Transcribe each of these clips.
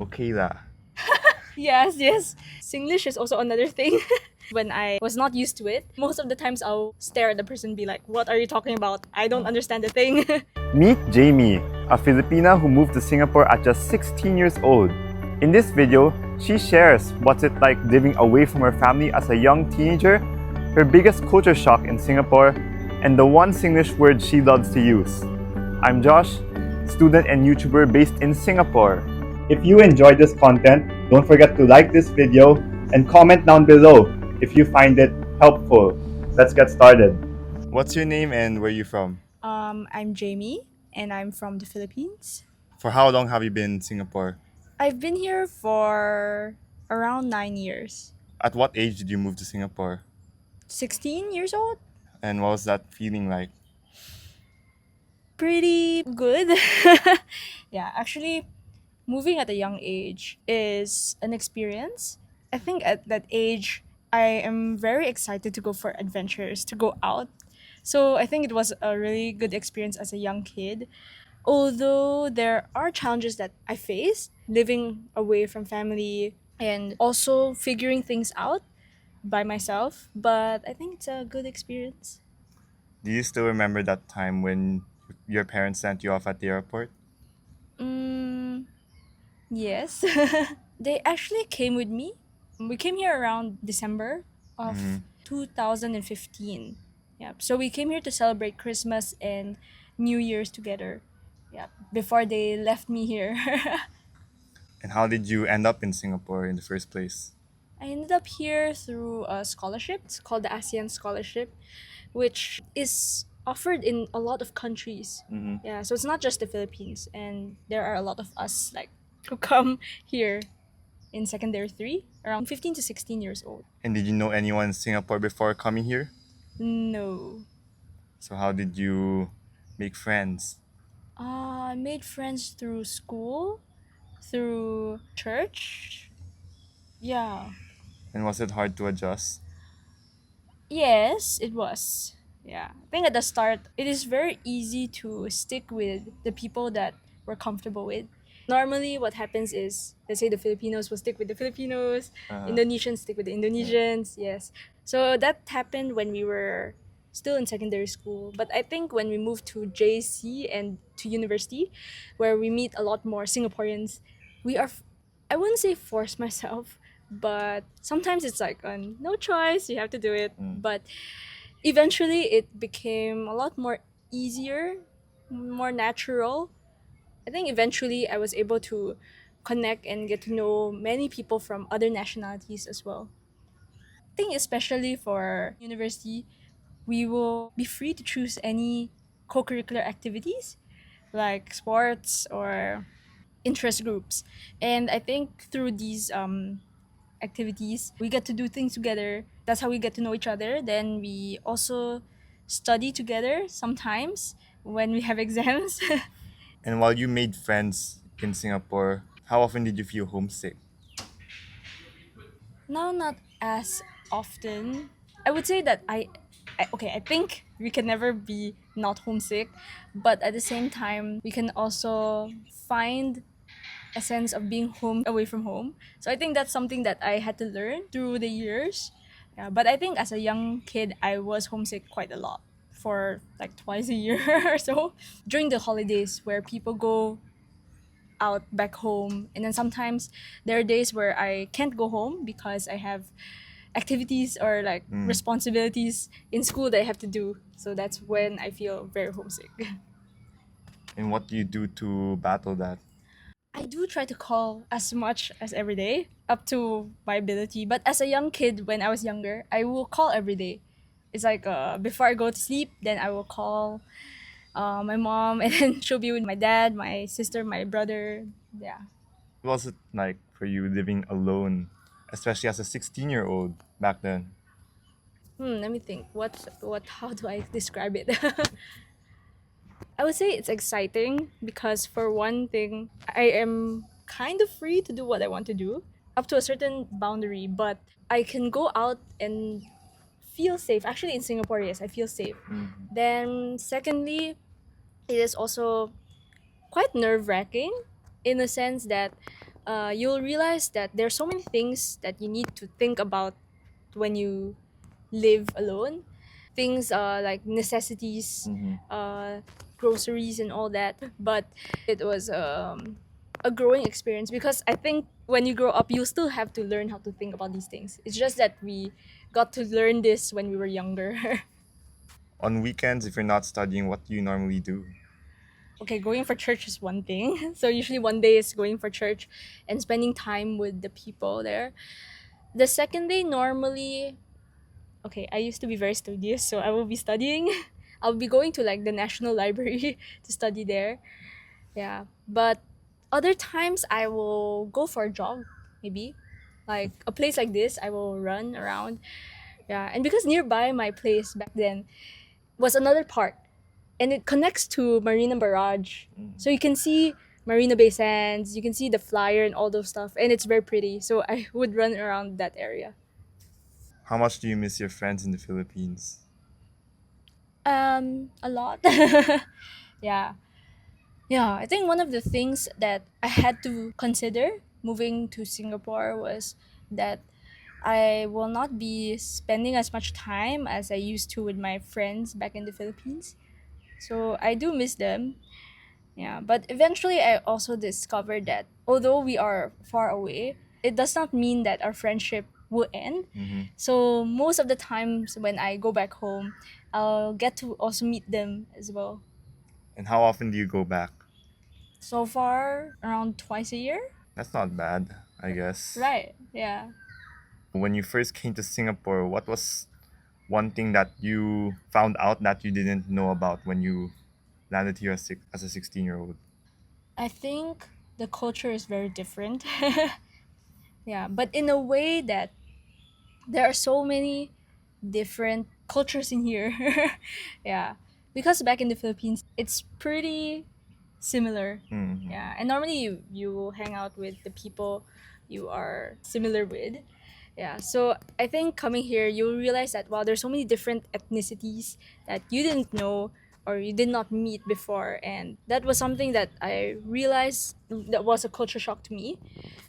Okay lah. Yes, yes. Singlish is also another thing. When I was not used to it, most of the times I'll stare at the person and be like, "What are you talking about? I don't understand the thing." Meet Jaymi, a Filipina who moved to Singapore at just 16 years old. In this video, she shares what's it like living away from her family as a young teenager, her biggest culture shock in Singapore, and the one Singlish word she loves to use. I'm Josh, student and YouTuber based in Singapore. If you enjoyed this content, don't forget to like this video and comment down below if you find it helpful. Let's get started. What's your name and where are you from? I'm Jaymi, and I'm from the Philippines. For how long have you been in Singapore? I've been here for around 9 years. At what age did you move to Singapore? 16 years old? And what was that feeling like? Pretty good. Yeah, actually, moving at a young age is an experience. I think at that age, I am very excited to go for adventures, to go out. So I think it was a really good experience as a young kid. Although there are challenges that I faced living away from family and also figuring things out by myself, but I think it's a good experience. Do you still remember that time when your parents sent you off at the airport? Mm, yes. They actually came with me. We came here around December Mm-hmm. of 2015. Yeah. So we came here to celebrate Christmas and New Year's together. Yeah. Before they left me here. And how did you end up in Singapore in the first place? I ended up here through a scholarship. It's called the ASEAN Scholarship, which is offered in a lot of countries. Mm-hmm. Yeah, so it's not just the Philippines, and there are a lot of us like who come here in secondary three, around 15 to 16 years old. And did you know anyone in Singapore before coming here? No. So how did you make friends? I made friends through school, through church. Yeah. And was it hard to adjust? Yes, it was. Yeah. I think at the start, it is very easy to stick with the people that we're comfortable with. Normally, what happens is, let's say the Filipinos will stick with the Filipinos, Uh, Indonesians stick with the Indonesians. Yes. So that happened when we were still in secondary school. But I think when we moved to JC and to university, where we meet a lot more Singaporeans, we are, I wouldn't say force myself, but sometimes it's like no choice, you have to do it. Mm. But eventually it became a lot more easier, more natural. I think eventually I was able to connect and get to know many people from other nationalities as well. I think especially for university, we will be free to choose any co-curricular activities like sports or interest groups. And I think through these activities, we get to do things together. That's how we get to know each other. Then we also study together sometimes when we have exams. And while you made friends in Singapore, how often did you feel homesick? Now, not as often. I would say that I think we can never be not homesick, but at the same time, we can also find a sense of being home away from home. So I think that's something that I had to learn through the years. Yeah, but I think as a young kid, I was homesick quite a lot for like twice a year or so during the holidays where people go out back home, and then sometimes there are days where I can't go home because I have activities or like Mm. responsibilities in school that I have to do. So that's when I feel very homesick. And what do you do to battle that? I do try to call as much as every day, up to my ability. But as a young kid, when I was younger, I will call every day. It's like before I go to sleep, then I will call my mom, and then she'll be with my dad, my sister, my brother. Yeah. What was it like for you living alone, especially as a 16-year-old back then? Let me think. What? How do I describe it? I would say it's exciting because for one thing, I am kind of free to do what I want to do up to a certain boundary, but I can go out and feel safe. Actually, in Singapore, yes, I feel safe. Mm. Then, secondly, it is also quite nerve wracking in the sense that you'll realize that there are so many things that you need to think about when you live alone. Things like necessities, groceries, and all that. But it was a growing experience because I think when you grow up, you still have to learn how to think about these things. It's just that we got to learn this when we were younger. On weekends, if you're not studying, what do you normally do? Okay, going for church is one thing. So usually one day is going for church and spending time with the people there. The second day normally, okay, I used to be very studious, so I will be studying. I'll be going to like the National Library to study there. Yeah. But other times I will go for a jog, maybe. Like a place like this, I will run around. Yeah. And because nearby my place back then was another park and it connects to Marina Barrage. So you can see Marina Bay Sands, you can see the flyer and all those stuff, and it's very pretty. So I would run around that area. How much do you miss your friends in the Philippines? A lot. Yeah. Yeah, I think one of the things that I had to consider moving to Singapore was that I will not be spending as much time as I used to with my friends back in the Philippines. So I do miss them. Yeah, but eventually I also discovered that although we are far away, it does not mean that our friendship will end. So most of the times when I go back home, I'll get to also meet them as well. And how often do you go back? So far, around twice a year. That's not bad, I guess. Right, yeah. When you first came to Singapore, what was one thing that you found out that you didn't know about when you landed here as a 16-year-old? I think the culture is very different. Yeah, but in a way that there are so many different cultures in here. Yeah, because back in the Philippines, it's pretty similar. Yeah, and normally you will hang out with the people you are similar with. Yeah, so I think coming here, you'll realize that wow, there's so many different ethnicities that you didn't know or you did not meet before, and that was something that I realized that was a culture shock to me.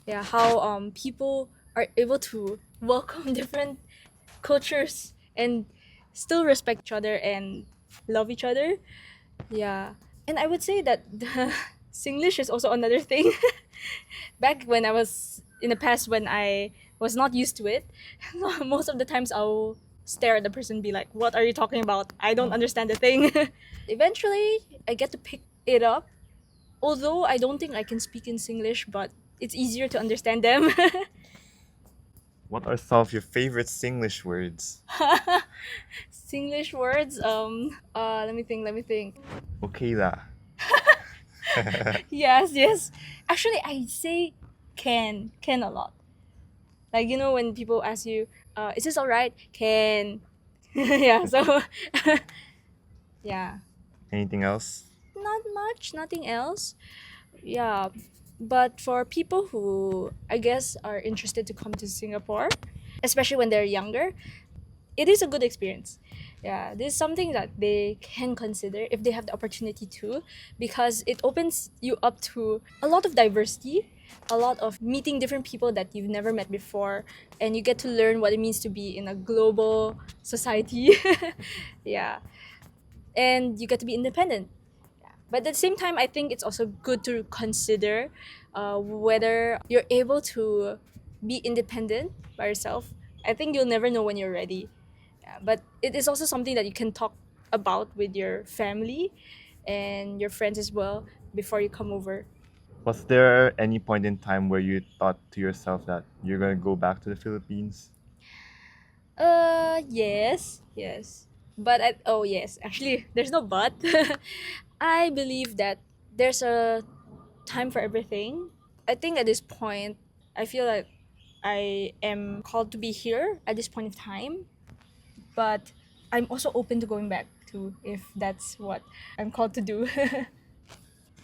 Yeah, how people are able to welcome different cultures and still respect each other and love each other. Yeah, and I would say that the Singlish is also another thing. Back when I was in the past, when I was not used to it, most of the times I'll stare at the person and be like, "What are you talking about? I don't understand the thing." Eventually, I get to pick it up. Although I don't think I can speak in Singlish, but it's easier to understand them. What are some of your favorite Singlish words? Singlish words. Let me think. Let me think. Okay lah. Yes, yes. Actually, I say can a lot. Like when people ask you, "Is this alright?" Can. Yeah. So, yeah. Anything else? Not much. Nothing else. Yeah. But for people who I guess are interested to come to Singapore, especially when they're younger, it is a good experience. Yeah, this is something that they can consider if they have the opportunity to, because it opens you up to a lot of diversity, a lot of meeting different people that you've never met before, and you get to learn what it means to be in a global society. Yeah, and you get to be independent. But at the same time, I think it's also good to consider whether you're able to be independent by yourself. I think you'll never know when you're ready. Yeah, but it is also something that you can talk about with your family and your friends as well before you come over. Was there any point in time where you thought to yourself that you're gonna go back to the Philippines? Yes, yes. But oh yes, actually, there's no but. I believe that there's a time for everything. I think at this point, I feel like I am called to be here at this point of time, but I'm also open to going back to if that's what I'm called to do.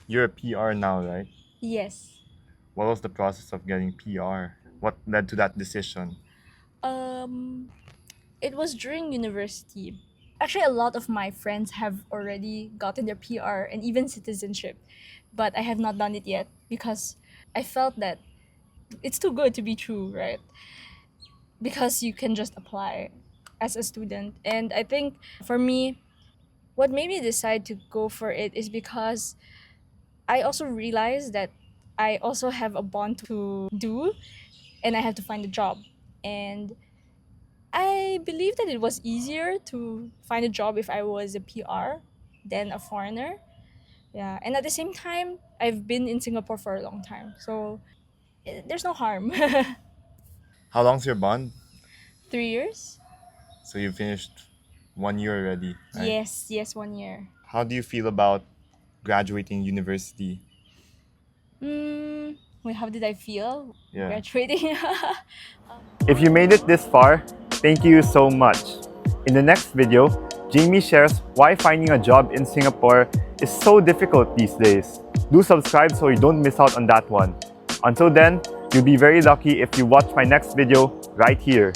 You're a PR now, right? Yes. What was the process of getting PR? What led to that decision? Um, it was during university. Actually, a lot of my friends have already gotten their PR and even citizenship, but I have not done it yet because I felt that it's too good to be true, right? Because you can just apply as a student. And I think for me, what made me decide to go for it is because I also realized that I also have a bond to do, and I have to find a job. And I believe that it was easier to find a job if I was a PR than a foreigner. Yeah, and at the same time, I've been in Singapore for a long time, so there's no harm. How long's your bond? 3 years? So you finished 1 year already, right? Yes, yes, 1 year. How do you feel about graduating university? Wait, how did I feel Yeah. graduating? If you made it this far, thank you so much. In the next video, Jaymi shares why finding a job in Singapore is so difficult these days. Do subscribe so you don't miss out on that one. Until then, you'll be very lucky if you watch my next video right here.